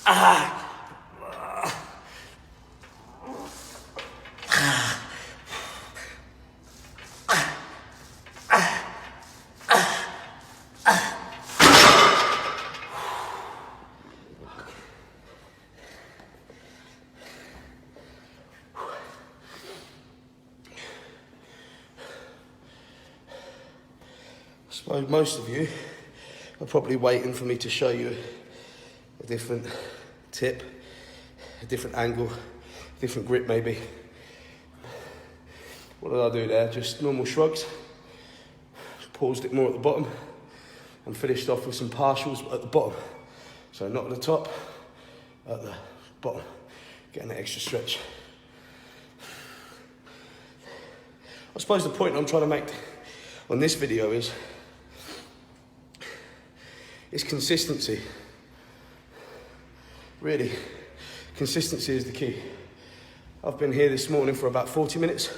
I suppose most of you are probably waiting for me to show you a different tip, a different angle, different grip maybe. What did I do there? Just normal shrugs, paused it more at the bottom and finished off with some partials at the bottom. So not at the top, at the bottom, getting an extra stretch. I suppose the point I'm trying to make on this video is consistency. Really, consistency is the key. I've been here this morning for about 40 minutes.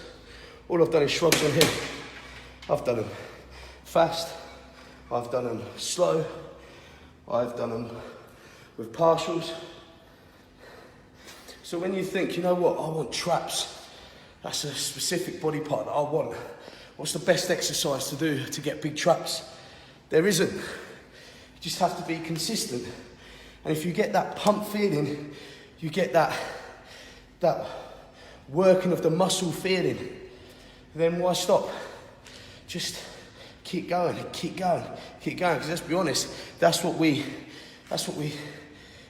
All I've done is shrugs on here. I've done them fast, I've done them slow, I've done them with partials. So when you think, you know what, I want traps, that's a specific body part that I want. What's the best exercise to do to get big traps? There isn't. You just have to be consistent. And if you get that pump feeling, you get that working of the muscle feeling, then why stop? Just keep going, keep going, keep going. Because let's be honest, that's what we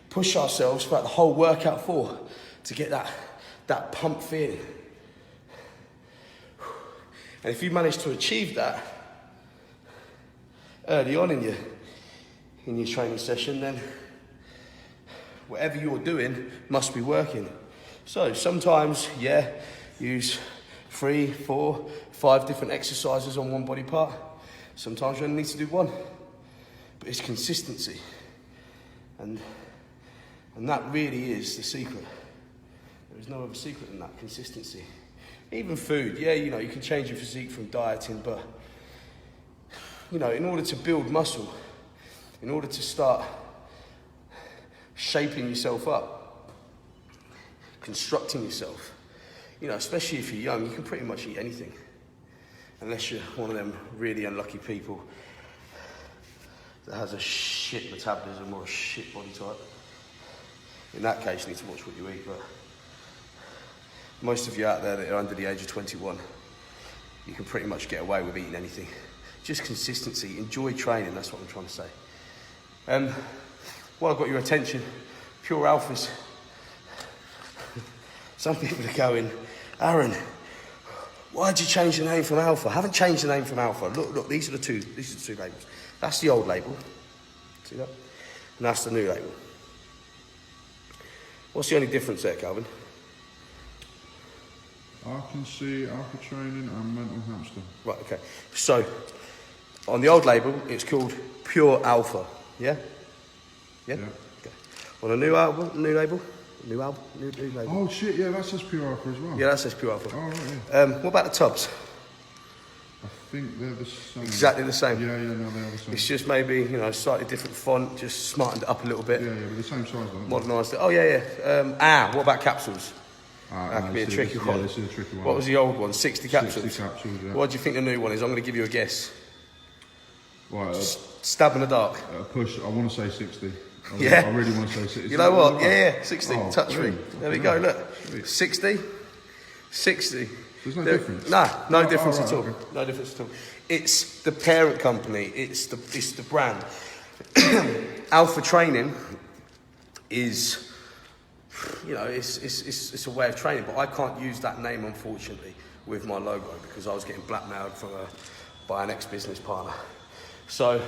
push ourselves throughout the whole workout for, to get that pump feeling. And if you manage to achieve that early on in your training session, then whatever you're doing must be working. So sometimes, yeah, use 3, 4, 5 different exercises on one body part. Sometimes you only need to do one. But it's consistency. And that really is the secret. There is no other secret than that, consistency. Even food, yeah, you know, you can change your physique from dieting, but, you know, in order to build muscle, in order to start shaping yourself up, constructing yourself, you know, especially if you're young, you can pretty much eat anything. Unless you're one of them really unlucky people that has a shit metabolism or a shit body type. In that case, you need to watch what you eat, but most of you out there that are under the age of 21, you can pretty much get away with eating anything. Just consistency, enjoy training, that's what I'm trying to say. While I've got your attention, pure alphas. Some people are going, Aarron, why'd you change the name from alpha? I haven't changed the name from alpha. Look, these are the two labels. That's the old label, see that? And that's the new label. What's the only difference there, Calvin? I can see alpha training and mental hamster. Right, okay. So, on the old label, it's called pure alpha, yeah? Yeah? Yeah. Okay. On a new label? New label? Oh shit, yeah, that says pure alpha as well. Yeah, that says pure alpha. Oh, right, yeah. What about the tubs? I think they're the same. Exactly the same. Yeah, no, they are the same. It's just maybe, you know, slightly different font, just smartened it up a little bit. Yeah, but the same size though. Modernised it. Oh, yeah. What about capsules? That could be a tricky one. Yeah, this is a tricky one. What was the old one? 60 capsules? 60 capsules, yeah. What do you think the new one is? I'm going to give you a guess. Right, Stab in the dark. push, I want to say 60. Yeah. I really want to say 60. You know what? Yeah, 60. Oh, touch free. There we go, look. Sweet. 60. There's no difference? No difference at all. Okay. No difference at all. It's the parent company. It's the brand. Alpha Training is, you know, it's a way of training, but I can't use that name, unfortunately, with my logo because I was getting blackmailed by an ex-business partner. So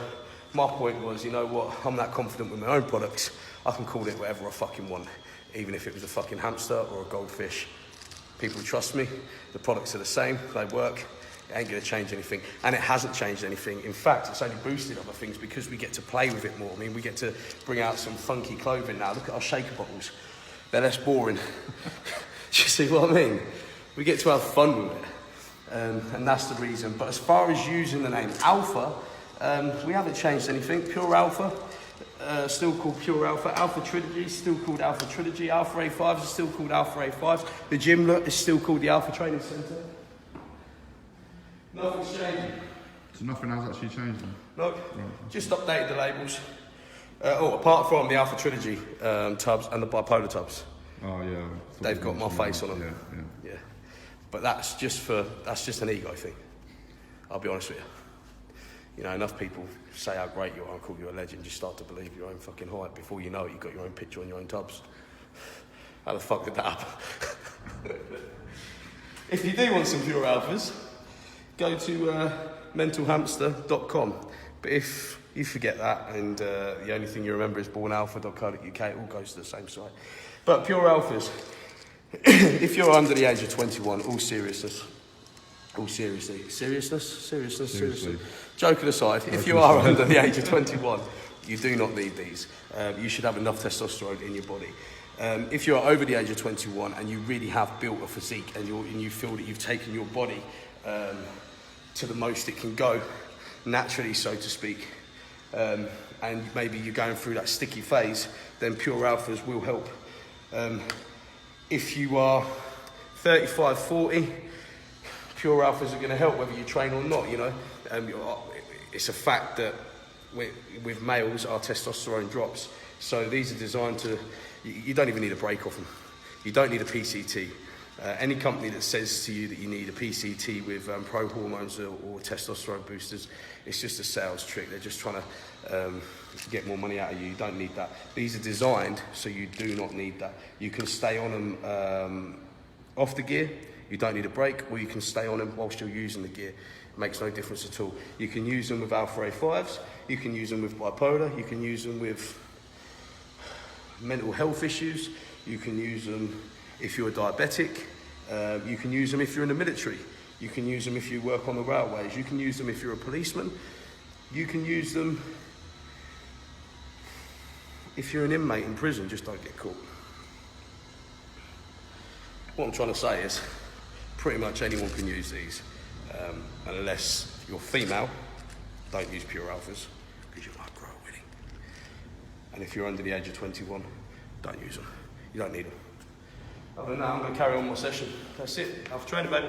my point was, you know what, I'm that confident with my own products, I can call it whatever I fucking want, even if it was a fucking hamster or a goldfish. People trust me, the products are the same, they work, it ain't gonna change anything. And it hasn't changed anything. In fact, it's only boosted other things because we get to play with it more. I mean, we get to bring out some funky clothing now. Look at our shaker bottles. They're less boring. Do you see what I mean? We get to have fun with it. And that's the reason. But as far as using the name Alpha, we haven't changed anything. Pure Alpha, still called Pure Alpha. Alpha Trilogy is still called Alpha Trilogy. Alpha A5s is still called Alpha A5s. The gym is still called the Alpha Training Centre. Nothing's changing. So nothing has actually changed then? No, just updated the labels. Apart from the Alpha Trilogy tubs and the bipolar tubs. Oh yeah. They've got my face on them. Yeah. But that's just an ego thing. I'll be honest with you. You know, enough people say how great you are and call you a legend, you start to believe your own fucking hype. Before you know it, you've got your own picture on your own tubs. How the fuck did that happen? If you do want some Pure Alphas, go to mentalhamster.com. But if you forget that and the only thing you remember is bornalpha.co.uk, it all goes to the same site. But Pure Alphas, if you're under the age of 21, all seriousness. Seriously. Joking aside, if you are under the age of 21, you do not need these. You should have enough testosterone in your body. If you're over the age of 21 and you really have built a physique and you feel that you've taken your body to the most it can go, naturally, so to speak, and maybe you're going through that sticky phase, then Pure Alphas will help. If you are 35, 40, Pure Alphas are going to help whether you train or not, you know. It's a fact that with males, our testosterone drops. So these are designed to, you don't even need a break off them. You don't need a PCT. Any company that says to you that you need a PCT with pro hormones or testosterone boosters, it's just a sales trick. They're just trying to get more money out of you. You don't need that. These are designed so you do not need that. You can stay on them off the gear. You don't need a break, or you can stay on them whilst you're using the gear. It makes no difference at all. You can use them with Alpha A5s, you can use them with bipolar, you can use them with mental health issues, you can use them if you're diabetic, you can use them if you're in the military, you can use them if you work on the railways, you can use them if you're a policeman, you can use them if you're an inmate in prison, just don't get caught. What I'm trying to say is, pretty much anyone can use these, unless you're female, don't use Pure Alphas, because you might grow a wedding. And if you're under the age of 21, don't use them. You don't need them. Other than that, I'm going to carry on my session. That's it. Alpha training, baby.